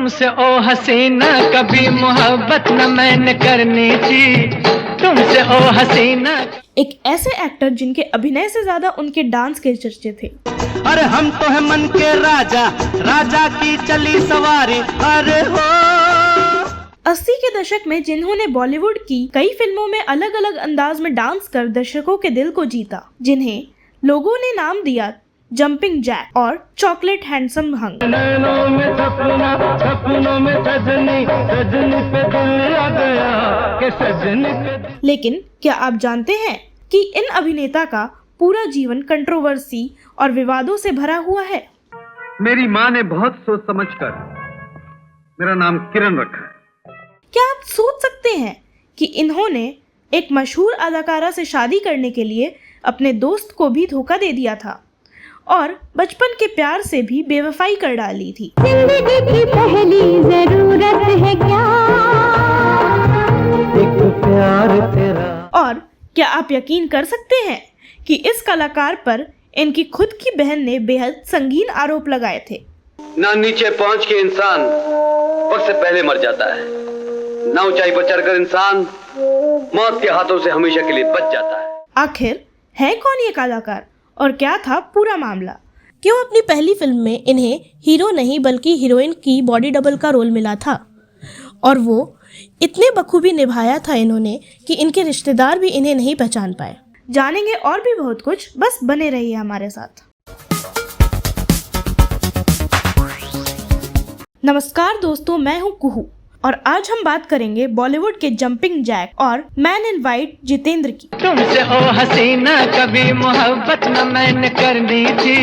तुमसे ओ हसीना कभी मोहब्बत न मैंने करनी थी, तुमसे ओ हसीना। एक ऐसे एक्टर जिनके अभिनय से ज्यादा उनके डांस के चर्चे थे। अरे हम तो है मन के राजा, राजा की चली सवारी, अरे हो। 80 के दशक में जिन्होंने बॉलीवुड की कई फिल्मों में अलग अलग अंदाज में डांस कर दर्शकों के दिल को जीता, जिन्हें लोगों ने नाम दिया जंपिंग जैक और चॉकलेट हैंडसम हंग। लेकिन क्या आप जानते हैं कि इन अभिनेता का पूरा जीवन कंट्रोवर्सी और विवादों से भरा हुआ है। मेरी माँ ने बहुत सोच समझकर मेरा नाम किरण रखा है। क्या आप सोच सकते हैं कि इन्होंने एक मशहूर अदाकारा से शादी करने के लिए अपने दोस्त को भी धोखा दे दिया था और बचपन के प्यार से भी बेवफाई कर डाली थी। जिंदगी की पहली जरूरत है क्या, एक प्यार तेरा। और क्या आप यकीन कर सकते हैं कि इस कलाकार पर इनकी खुद की बहन ने बेहद संगीन आरोप लगाए थे। ना नीचे पहुंच के इंसान वक्त से पहले मर जाता है, ना ऊंचाई पर चढ़कर इंसान मौत के हाथों से हमेशा के लिए बच जाता है। आखिर है कौन ये कलाकार और क्या था पूरा मामला? क्यों अपनी पहली फिल्म में इन्हें हीरो नहीं बल्कि हीरोइन की बॉडी डबल का रोल मिला था और वो इतने बखूबी निभाया था इन्होंने कि इनके रिश्तेदार भी इन्हें नहीं पहचान पाए। जानेंगे और भी बहुत कुछ, बस बने रहिए हमारे साथ। नमस्कार दोस्तों, मैं हूँ कुहू और आज हम बात करेंगे बॉलीवुड के जंपिंग जैक और मैन इन वाइट जितेंद्र की। तुमसे ओ हसीना कभी मोहब्बत न मैंने करनी थी,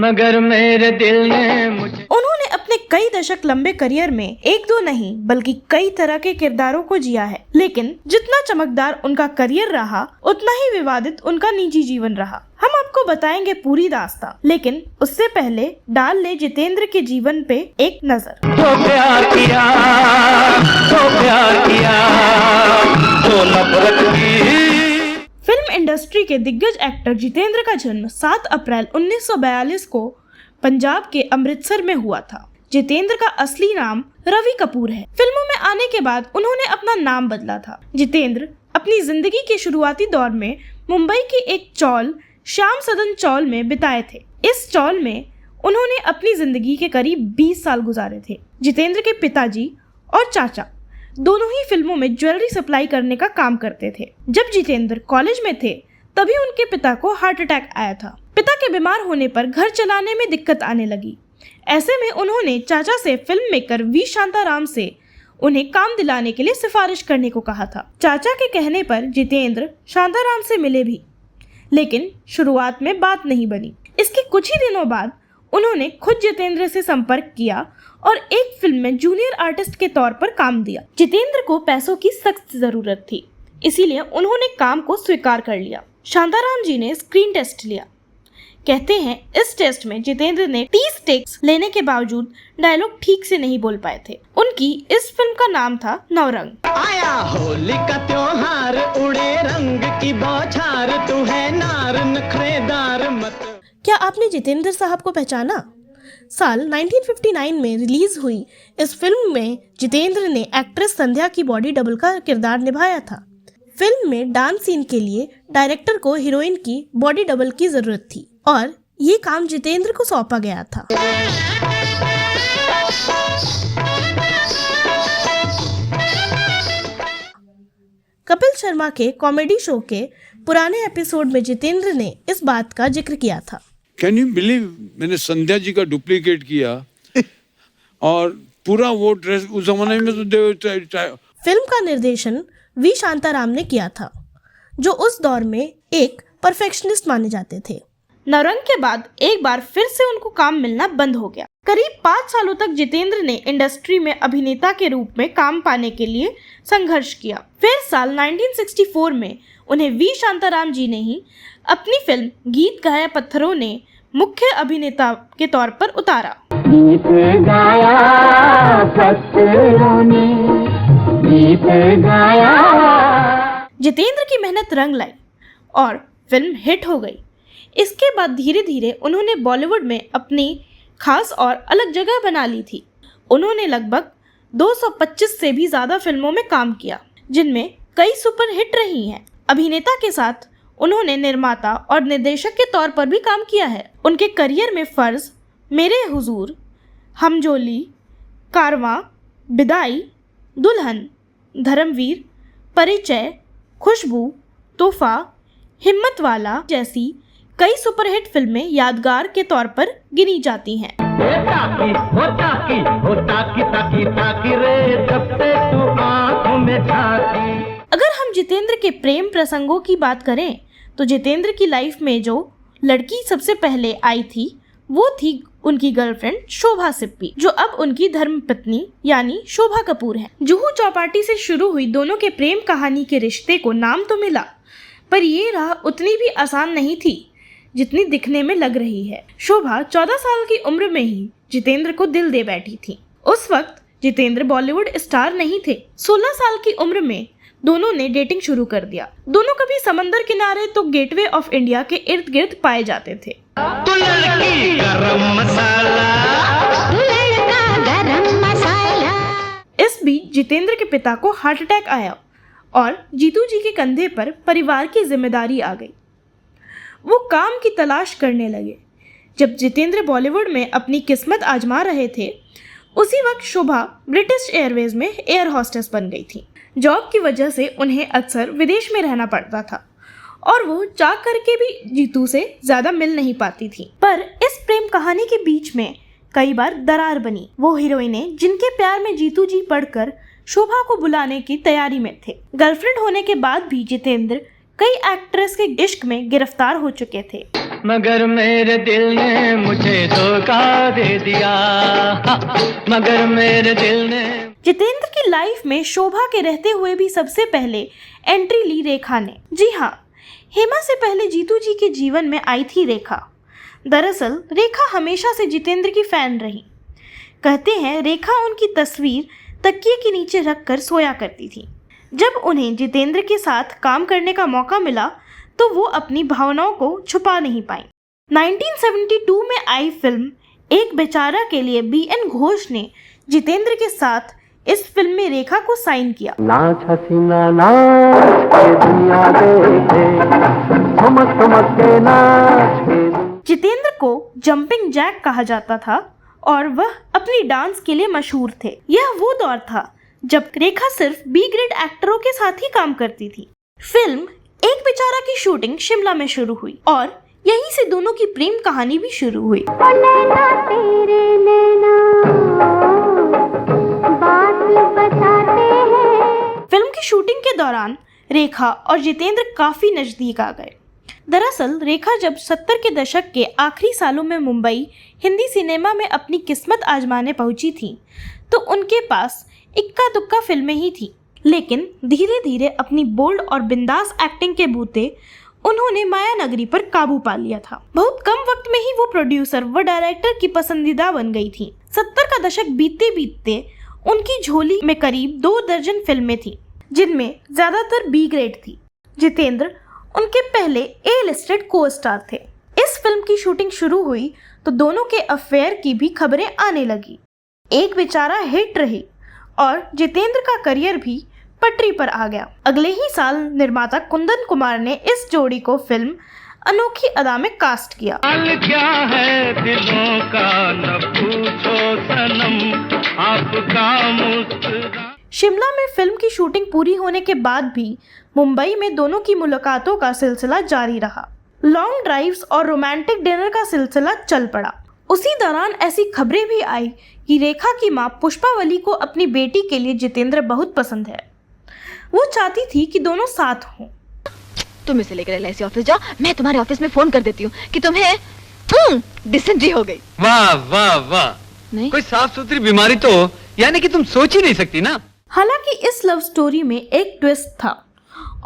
मगर मेरे दिल ने मुझे। उन्होंने अपने कई दशक लंबे करियर में एक दो नहीं बल्कि कई तरह के किरदारों को जिया है, लेकिन जितना चमकदार उनका करियर रहा उतना ही विवादित उनका निजी जीवन रहा। हम आपको बताएंगे पूरी दास्तां, लेकिन उससे पहले डाल ले जितेंद्र के जीवन पे एक नजर। तो प्यार किया, तो प्यार किया, तो नफरत की। फिल्म इंडस्ट्री के दिग्गज एक्टर जितेंद्र का जन्म 7 अप्रैल 1942 को पंजाब के अमृतसर में हुआ था। जितेंद्र का असली नाम रवि कपूर है। फिल्मों में आने के बाद उन्होंने अपना नाम बदला था। जितेंद्र अपनी जिंदगी के शुरुआती दौर में मुंबई की एक चौल श्याम सदन चौल में बिताए थे। इस चौल में उन्होंने अपनी जिंदगी के करीब 20 साल गुजारे थे। जितेंद्र के पिताजी और चाचा दोनों ही फिल्मों में ज्वेलरी सप्लाई करने का काम करते थे। जब जितेंद्र कॉलेज में थे तभी उनके पिता को हार्ट अटैक आया था। पिता के बीमार होने पर घर चलाने में दिक्कत आने लगी। ऐसे में उन्होंने चाचा से फिल्म मेकर वी शांताराम से उन्हें काम दिलाने के लिए सिफारिश करने को कहा था। चाचा के कहने पर जितेंद्र शांताराम से मिले भी, लेकिन शुरुआत में बात नहीं बनी। इसके कुछ ही दिनों बाद उन्होंने खुद जितेंद्र से संपर्क किया और एक फिल्म में जूनियर आर्टिस्ट के तौर पर काम दिया। जितेंद्र को पैसों की सख्त जरूरत थी, इसीलिए उन्होंने काम को स्वीकार कर लिया। शांताराम जी ने स्क्रीन टेस्ट लिया। कहते हैं इस टेस्ट में जितेंद्र ने 30 टेक्स लेने के बावजूद डायलॉग ठीक से नहीं बोल पाए थे। उनकी इस फिल्म का नाम था नवरंग। आया होली का त्योहार, उड़े रंग की बौछार, तू है नार नखरेदार मत। क्या आपने जितेंद्र साहब को पहचाना? साल 1959 में रिलीज हुई इस फिल्म में जितेंद्र ने एक्ट्रेस संध्या की बॉडी डबल का किरदार निभाया था। फिल्म में डांस सीन के लिए डायरेक्टर को हीरोइन की बॉडी डबल की जरूरत थी और ये काम जितेंद्र को सौंपा गया था। कपिल शर्मा के कॉमेडी शो के पुराने एपिसोड में जितेंद्र ने इस बात का जिक्र किया था। कैन यू बिलीव, मैंने संध्या जी का डुप्लीकेट किया और पूरा वो ड्रेस उस जमाने में तो फिल्म का निर्देशन वी शांताराम ने किया था, जो उस दौर में एक परफेक्शनिस्ट माने जाते थे। नवरंग के बाद एक बार फिर से उनको काम मिलना बंद हो गया। करीब 5 सालों तक जितेंद्र ने इंडस्ट्री में अभिनेता के रूप में काम पाने के लिए संघर्ष किया। फिर साल 1964 में उन्हें वी शांताराम जी ने ही अपनी फिल्म गीत गाया पत्थरों ने मुख्य अभिनेता के तौर पर उतारा। गीत गाया पत्थरों ने, गीत गाया। जितेंद्र की मेहनत रंग लाई और फिल्म हिट हो गई। इसके बाद धीरे धीरे उन्होंने बॉलीवुड में अपनी खास और अलग जगह बना ली थी। उन्होंने लगभग 225 से भी ज्यादा फिल्मों में काम किया, जिनमें कई सुपरहिट रही हैं। अभिनेता के साथ उन्होंने निर्माता और निर्देशक के तौर पर भी काम किया है। उनके करियर में फर्ज, मेरे हुजूर, हमजोली, कारवां, बिदाई, दुल्हन, धर्मवीर, परिचय, खुशबू, तोहफा, हिम्मत वाला जैसी कई सुपरहिट फिल्में यादगार के तौर पर गिनी जाती हैं। अगर हम जितेंद्र के प्रेम प्रसंगों की बात करें तो जितेंद्र की लाइफ में जो लड़की सबसे पहले आई थी वो थी उनकी गर्लफ्रेंड शोभा सिप्पी, जो अब उनकी धर्मपत्नी यानी शोभा कपूर है। जुहू चौपाटी से शुरू हुई दोनों के प्रेम कहानी के रिश्ते को नाम तो मिला, पर ये राह उतनी भी आसान नहीं थी जितनी दिखने में लग रही है। शोभा 14 साल की उम्र में ही जितेंद्र को दिल दे बैठी थी। उस वक्त जितेंद्र बॉलीवुड स्टार नहीं थे। 16 साल की उम्र में दोनों ने डेटिंग शुरू कर दिया। दोनों कभी समंदर किनारे तो गेटवे ऑफ इंडिया के इर्द गिर्द पाए जाते थे। तू लड़की गरम मसाला, तू लड़का गरम मसाला। इस बीच जितेंद्र के पिता को हार्ट अटैक आया और जीतू जी के कंधे पर परिवार की जिम्मेदारी आ गई। वो काम की तलाश करने लगे। जब जितेंद्र बॉलीवुड में अपनी किस्मत आजमा रहे थे, उसी वक्त शोभा ब्रिटिश एयरवेज में एयर होस्टेस बन गई थी। जॉब की वजह से उन्हें अक्सर विदेश में रहना पड़ता था और वो चाह करके भी जीतू से ज्यादा मिल नहीं पाती थी। पर इस प्रेम कहानी के बीच में कई बार दरार बनी। वो हीरोइनें जिनके प्यार में जीतू जी पढ़कर शोभा को बुलाने की तैयारी में थे। गर्लफ्रेंड होने के बाद भी जितेंद्र कई एक्ट्रेस के इश्क में गिरफ्तार हो चुके थे। मगर मेरे दिल ने मुझे धोखा दे दिया, मगर मेरे दिल ने। जितेंद्र की लाइफ में शोभा के रहते हुए भी सबसे पहले एंट्री ली रेखा ने। जी हाँ, हेमा से पहले जीतू जी के जीवन में आई थी रेखा। दरअसल रेखा हमेशा से जितेंद्र की फैन रही। कहते हैं रेखा उनकी तस्वीर तकिए के नीचे रखकर सोया करती थी। जब उन्हें जितेंद्र के साथ काम करने का मौका मिला तो वो अपनी भावनाओं को छुपा नहीं पाई। 1972 में आई फिल्म एक बेचारा के लिए बीएन घोष ने जितेंद्र के साथ इस फिल्म में रेखा को साइन किया। नाच हसीना नाच के दुनिया देखे, ठुमक ठुमक के नाच के। जितेंद्र को जंपिंग जैक कहा जाता था और वह अपनी डांस के लिए मशहूर थे। यह वो दौर था जब रेखा सिर्फ बी ग्रेड एक्टरों के साथ ही काम करती थी। फिल्म एक बेचारा की शूटिंग शिमला में शुरू हुई और यहीं से दोनों की प्रेम कहानी भी शुरू हुई। नैना तेरे नैना बात बताते हैं। फिल्म की शूटिंग के दौरान रेखा और जितेंद्र काफी नजदीक आ गए। दरअसल रेखा जब 70 के दशक के आखिरी सालों में मुंबई हिंदी सिनेमा में अपनी किस्मत आजमाने पहुंची थी तो उनके पास इक्का दुक्का फिल्में ही थी, लेकिन धीरे धीरे अपनी बोल्ड और बिंदास एक्टिंग के बूते उन्होंने माया नगरी पर काबू पा लिया था। बहुत कम वक्त में ही वो प्रोड्यूसर व डायरेक्टर की पसंदीदा बन गई थी। 70 का दशक बीतते बीतते उनकी झोली में करीब 2 दर्जन फिल्में थी, जिनमें ज्यादातर बी ग्रेड थी। जितेंद्र उनके पहले ए लिस्टेड को स्टार थे। इस फिल्म की शूटिंग शुरू हुई तो दोनों के अफेयर की भी खबरें आने लगी। एक बेचारा हिट रही और जितेंद्र का करियर भी पटरी पर आ गया। अगले ही साल निर्माता कुंदन कुमार ने इस जोड़ी को फिल्म अनोखी अदा में कास्ट किया। क्या है दिलों का न पूछो सनम, आपका मुस्कुरा। शिमला में फिल्म की शूटिंग पूरी होने के बाद भी मुंबई में दोनों की मुलाकातों का सिलसिला जारी रहा। लॉन्ग ड्राइव्स और रोमांटिक डिनर का सिलसिला चल पड़ा। उसी दौरान ऐसी खबरें भी आई कि रेखा की मां पुष्पावली को अपनी बेटी के लिए जितेंद्र बहुत पसंद है। वो चाहती थी कि दोनों साथ हों। तुम इसे लेकर एलआईसी ऑफिस जाओ, मैं तुम्हारे ऑफिस में फोन कर देती हूँ कि तुम्हें डिसेंट्री हो गई। वाह वाह वाह, नहीं? कोई साफ सुथरी बीमारी तो यानी कि तुम सोच ही नहीं सकती ना। हालांकि इस लव स्टोरी में एक ट्विस्ट था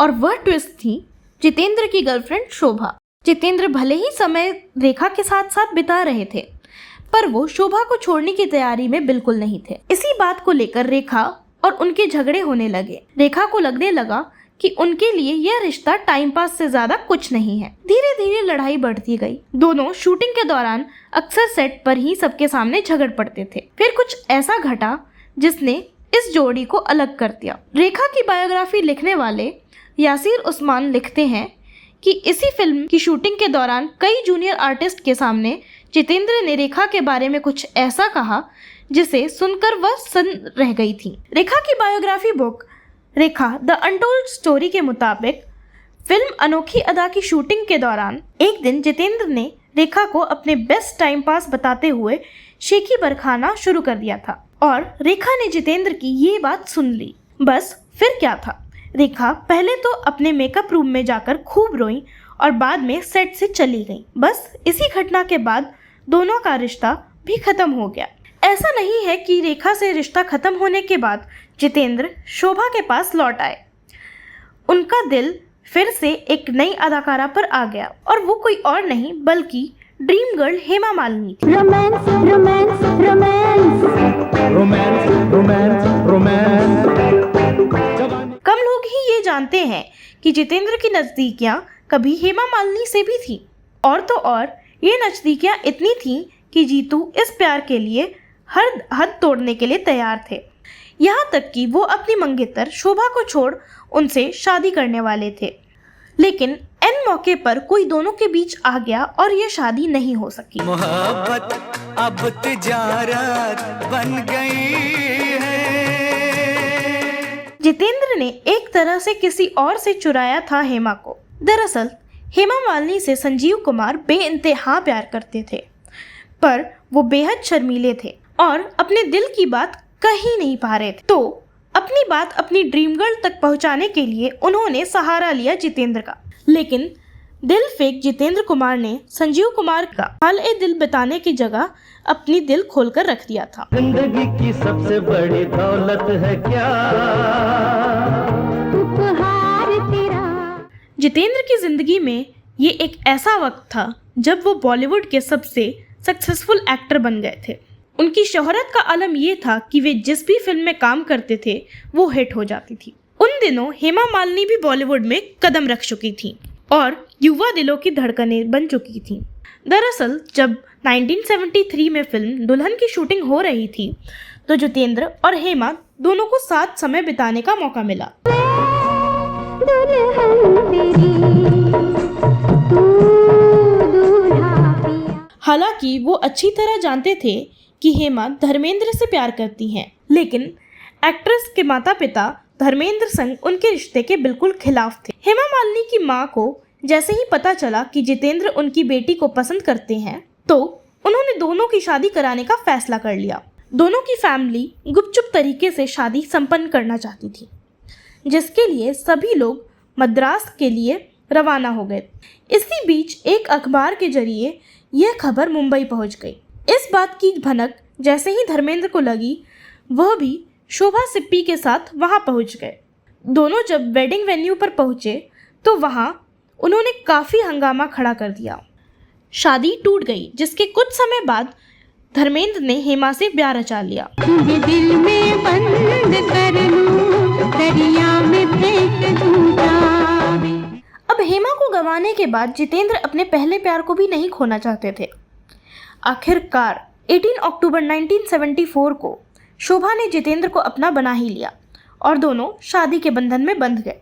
और वह ट्विस्ट थी जितेंद्र की गर्लफ्रेंड शोभा। जितेंद्र भले ही समय रेखा के साथ साथ बिता रहे थे, पर वो शोभा को छोड़ने की तैयारी में बिल्कुल नहीं थे। इसी बात को लेकर रेखा और उनके झगड़े होने लगे। रेखा को लगने लगा कि उनके लिए यह रिश्ता टाइम पास से ज्यादा कुछ नहीं है। धीरे धीरे लड़ाई बढ़ती गई। दोनों शूटिंग के दौरान अक्सर सेट पर ही सबके सामने झगड़ पड़ते थे। फिर कुछ ऐसा घटा जिसने इस जोड़ी को अलग कर दिया। रेखा की बायोग्राफी लिखने वाले यासिर उस्मान लिखते हैं कि इसी फिल्म की शूटिंग के दौरान कई जूनियर आर्टिस्ट के सामने जितेंद्र ने रेखा के बारे में कुछ ऐसा कहा जिसे सुनकर वह सन्न रह गई थी। रेखा की biography book Rekha the untold story के मुताबिक फिल्म अनोखी अदा की शूटिंग के दौरान एक दिन जितेंद्र ने रेखा को अपने बेस्ट टाइम पास बताते हुए शेखी बरखाना शुरू कर दिया था और रेखा ने जितेंद्र की ये बात सुन ली। बस फिर क्या था, रेखा पहले तो अपने मेकअप रूम में जाकर खूब रोई और बाद में सेट से चली गई। बस इसी घटना के बाद दोनों का रिश्ता भी खत्म हो गया। ऐसा नहीं है कि रेखा से रिश्ता खत्म होने के बाद जितेंद्र शोभा के पास लौट आए। उनका दिल फिर से एक नई अदाकारा पर आ गया और वो कोई और नहीं बल्कि ड्रीम गर्ल हेमा मालिनी थी। Romance romance romance romance romance romance. कम लोग ही ये जानते हैं कि जितेंद्र की नज़दीकियां कभी हेमा मालिनी से भी थी। और तो और ये नज़दीकियां इतनी थीं कि जीतू इस प्यार के लिए हर हद तोड़ने के लिए तैयार थे। यहाँ तक कि वो अपनी मंगेतर शोभा को छोड़ उनसे शादी करने वाले थे। लेकिन एन मौके पर कोई दोनों के बीच आ गया और ये शादी नहीं हो सकी। मोहब्बत अब तिजारत बन गई है। जितेंद्र ने एक तरह से किसी और से चुराया था हेमा को। दरअसल हेमा मालिनी से संजीव कुमार बेइंतहा प्यार करते थे, पर वो बेहद शर्मीले थे और अपने दिल की बात कह ही नहीं पा रहे थे। तो अपनी बात अपनी ड्रीम गर्ल तक पहुंचाने के लिए उन्होंने सहारा लिया जितेंद्र का। लेकिन दिल फेंक जितेंद्र कुमार ने संजीव कुमार का हाल ए दिल बताने की जगह अपनी दिल खोलकर रख दिया था। जिंदगी की सबसे बड़ी दौलत है क्या? उपहार तेरा। जितेंद्र की जिंदगी में ये एक ऐसा वक्त था जब वो बॉलीवुड के सबसे सक्सेसफुल एक्टर बन गए थे। उनकी शोहरत का आलम ये था कि वे जिस भी फिल्म में काम करते थे वो हिट हो जाती थी। उन दिनों हेमा मालिनी भी बॉलीवुड में कदम रख चुकी थी और युवा दिलों की धड़कनें बन चुकी थी। दरअसल जब 1973 में फिल्म दुल्हन की शूटिंग हो रही थी तो जितेंद्र और हेमा दोनों को साथ समय बिताने का मौका मिला। हालांकि वो अच्छी तरह जानते थे कि हेमा धर्मेंद्र से प्यार करती हैं, लेकिन एक्ट्रेस के माता पिता धर्मेंद्र संग उनके रिश्ते के बिल्कुल खिलाफ थे। हेमा मालिनी की माँ को जैसे ही पता चला कि जितेंद्र उनकी बेटी को पसंद करते हैं तो उन्होंने दोनों की शादी कराने का फैसला कर लिया। दोनों की फैमिली गुपचुप तरीके से शादी संपन्न करना चाहती थी, जिसके लिए सभी लोग मद्रास के लिए रवाना हो गए। इसी बीच एक अखबार के जरिए यह खबर मुंबई पहुंच गई। इस बात की भनक जैसे ही धर्मेंद्र को लगी, वह भी शोभा सिप्पी के साथ वहां पहुंच गए। दोनों जब वेडिंग वेन्यू पर पहुंचे तो वहां उन्होंने काफ़ी हंगामा खड़ा कर दिया। शादी टूट गई, जिसके कुछ समय बाद धर्मेंद्र ने हेमा से ब्याह रचा लिया। तुझे दिल में बंद कर लूं, दरिया में फेंक दूं जावे। अब हेमा को गंवाने के बाद जितेंद्र अपने पहले प्यार को भी नहीं खोना चाहते थे। आखिरकार 18 अक्टूबर 1974 को शोभा ने जितेंद्र को अपना बना ही लिया और दोनों शादी के बंधन में बंध गए।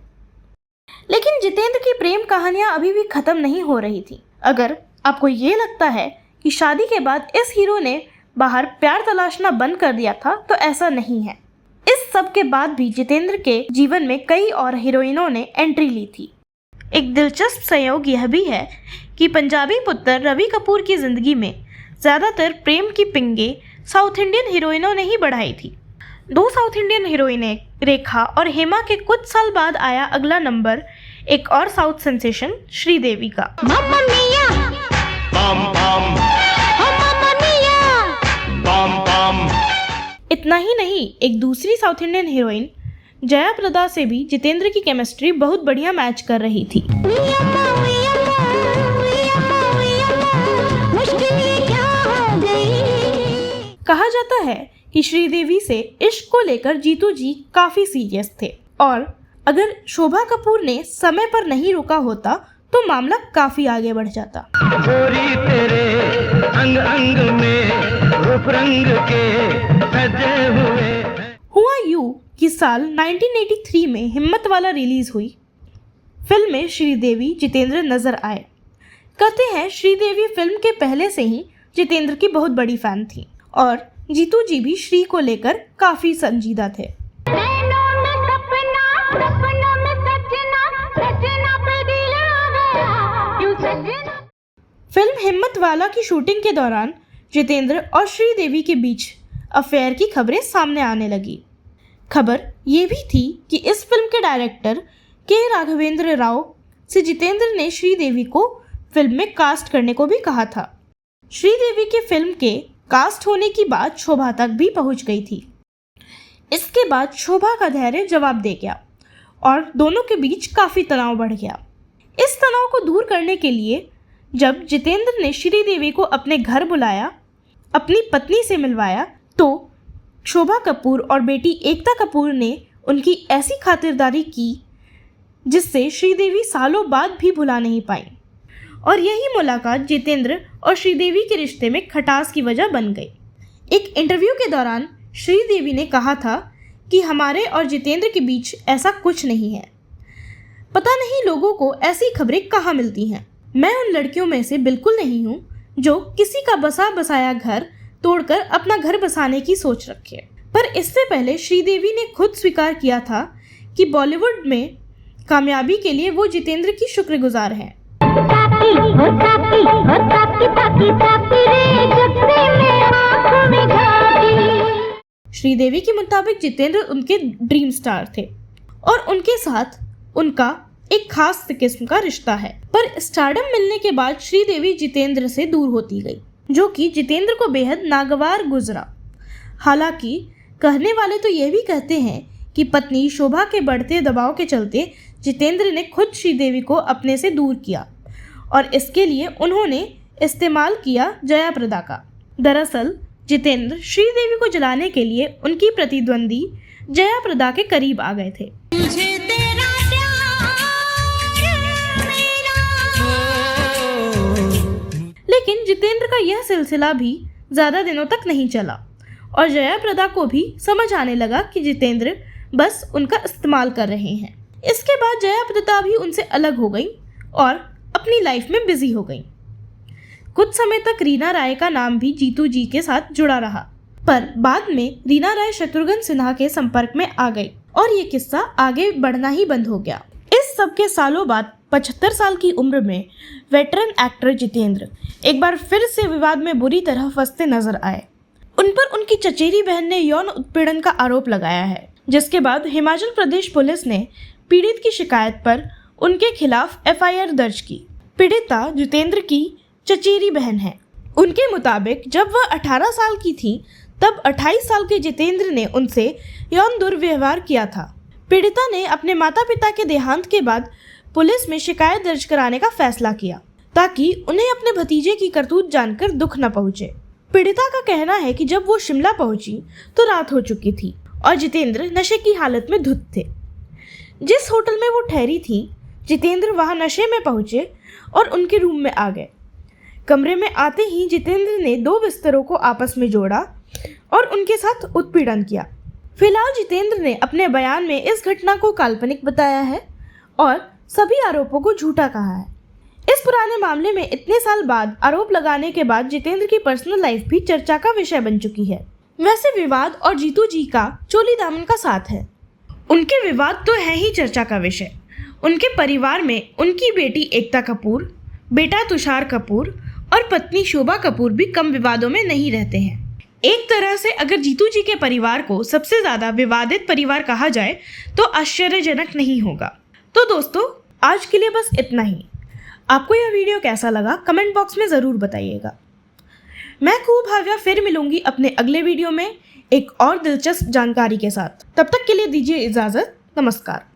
लेकिन जितेंद्र की प्रेम कहानियां अभी भी खत्म नहीं हो रही थी। अगर आपको ये लगता है कि शादी के बाद इस हीरो ने बाहर प्यार तलाशना बंद कर दिया था, तो ऐसा नहीं है। इस सब के बाद भी जितेंद्र के जीवन में कई और हीरोइनों ने एंट्री ली थी। एक दिलचस्प संयोग यह भी है कि पंजाबी पुत्र रवि कपूर की जिंदगी में ज़्यादातर प्रेम की पिंगे साउथ इंडियन हीरोइनों ने ही बढ़ाई थी। दो साउथ इंडियन हीरोइनें रेखा और हेमा के कुछ साल बाद आया अगला नंबर एक और साउथ सेंसेशन श्रीदेवी का। मम्मा मिया, बम बम, ओ मम्मा मिया। बम बम। इतना ही नहीं, एक दूसरी south Indian heroine Jaya Prada से भी जितेंद्र की केमिस्ट्री बहुत बढ़िया मैच कर रही थी। कहा जाता है कि श्रीदेवी से इश्क को लेकर जीतू जी काफी सीरियस थे और अगर शोभा कपूर ने समय पर नहीं रोका होता तो मामला काफी आगे बढ़ जाता। गोरी तेरे अंग अंग में रूप रंग के सजे हुए। हुआ यूं कि साल 1983 में हिम्मतवाला रिलीज हुई। फिल्म में श्रीदेवी जितेंद्र नजर आए। कहते हैं श्रीदेवी फिल्म के पहले से ही जितेंद्र की बहुत बड़ी फैन थी और जीतू जी भी श्री को लेकर काफी संजीदा थे। फिल्म हिम्मतवाला की शूटिंग के दौरान जितेंद्र और श्रीदेवी के बीच अफेयर की खबरें सामने आने लगी। खबर ये भी थी कि इस फिल्म के डायरेक्टर के राघवेंद्र राव से जितेंद्र ने श्रीदेवी को फिल्म में कास्ट करने को भी कहा था। श्रीदेवी की फिल्म के कास्ट होने की बात शोभा तक भी पहुंच गई थी। इसके बाद शोभा का धैर्य जवाब दे गया और दोनों के बीच काफ़ी तनाव बढ़ गया। इस तनाव को दूर करने के लिए जब जितेंद्र ने श्रीदेवी को अपने घर बुलाया, अपनी पत्नी से मिलवाया, तो शोभा कपूर और बेटी एकता कपूर ने उनकी ऐसी खातिरदारी की जिससे श्रीदेवी सालों बाद भी भुला नहीं पाई और यही मुलाकात जितेंद्र और श्रीदेवी के रिश्ते में खटास की वजह बन गई। एक इंटरव्यू के दौरान श्रीदेवी ने कहा था कि हमारे और जितेंद्र के बीच ऐसा कुछ नहीं है। पता नहीं लोगों को ऐसी खबरें कहाँ मिलती हैं। मैं उन लड़कियों में से बिल्कुल नहीं हूँ जो किसी का बसा बसाया घर तोड़कर अपना घर बसाने की सोच रखे। पर इससे पहले श्रीदेवी ने खुद स्वीकार किया था कि बॉलीवुड में कामयाबी के लिए वो जितेंद्र की शुक्रगुजार हैं। श्रीदेवी के मुताबिक जितेंद्र उनके ड्रीम स्टार थे और उनके साथ उनका एक खास किस्म का रिश्ता है। पर स्टारडम मिलने के बाद श्रीदेवी जितेंद्र से दूर होती गई, जो कि जितेंद्र को बेहद नागवार गुजरा। हालांकि कहने वाले तो यह भी कहते हैं कि पत्नी शोभा के बढ़ते दबाव के चलते जितेंद्र ने खुद श्रीदेवी को अपने से दूर किया और इसके लिए उन्होंने इस्तेमाल किया जया प्रदा का। दरअसल जितेंद्र श्रीदेवी को जलाने के लिए उनकी प्रतिद्वंदी जया प्रदा के करीब आ गए थे। लेकिन जितेंद्र का यह सिलसिला भी ज्यादा दिनों तक नहीं चला और जया प्रदा को भी समझ आने लगा कि जितेंद्र बस उनका इस्तेमाल कर रहे हैं। इसके बाद जया प्रदा भी उनसे अलग हो गई और अपनी लाइफ में बिजी हो गई। कुछ समय तक रीना राय का नाम भी जीतू जी के साथ जुड़ा रहा, पर बाद में रीना राय शत्रुघ्न सिन्हा के संपर्क में आ गई और ये किस्सा आगे बढ़ना ही बंद हो गया। इस सब के सालों बाद 75 साल की उम्र में वेटरन एक्टर जितेंद्र एक बार फिर से विवाद में बुरी तरह फंसते नजर आए। उन पर उनकी चचेरी बहन ने यौन उत्पीड़न का आरोप लगाया है, जिसके बाद हिमाचल प्रदेश पुलिस ने पीड़ित की शिकायत पर उनके खिलाफ FIR दर्ज की। पीड़िता जितेंद्र की चचेरी बहन है। उनके मुताबिक जब वह 18 साल की थी तब 28 साल के जितेंद्र ने उनसे यौन दुर्व्यवहार किया था। पीड़िता ने अपने माता पिता के देहांत के बाद पुलिस में शिकायत दर्ज कराने का फैसला किया ताकि उन्हें अपने भतीजे की करतूत जानकर दुख न पहुंचे। पीड़िता का कहना है कि जब वो शिमला पहुंची तो रात हो चुकी थी और जितेंद्र नशे की हालत में धुत थे। जिस होटल में वो ठहरी थी, जितेंद्र वहां नशे में पहुंचे और उनके रूम में आ गए। कमरे में आते ही जितेंद्र ने 2 बिस्तरों को आपस में जोड़ा और उनके साथ उत्पीड़न किया। फिलहाल जितेंद्र ने अपने बयान में इस घटना को काल्पनिक बताया है और सभी आरोपों को झूठा कहा है। इस पुराने मामले में इतने साल बाद आरोप लगाने के बाद जितेंद्र की पर्सनल लाइफ भी चर्चा का विषय बन चुकी है। वैसे विवाद और जीतू जी का चोली दामन का साथ है। उनके विवाद तो है ही चर्चा का विषय। उनके परिवार में उनकी बेटी एकता कपूर, बेटा तुषार कपूर और पत्नी शोभा कपूर भी कम विवादों में नहीं रहते हैं। एक तरह से अगर जीतू जी के परिवार को सबसे ज्यादा विवादित परिवार कहा जाए तो आश्चर्यजनक नहीं होगा। तो दोस्तों, आज के लिए बस इतना ही। आपको यह वीडियो कैसा लगा कमेंट बॉक्स में ज़रूर बताइएगा। मैं खूब भाव्या फिर मिलूंगी अपने अगले वीडियो में एक और दिलचस्प जानकारी के साथ। तब तक के लिए दीजिए इजाज़त। नमस्कार।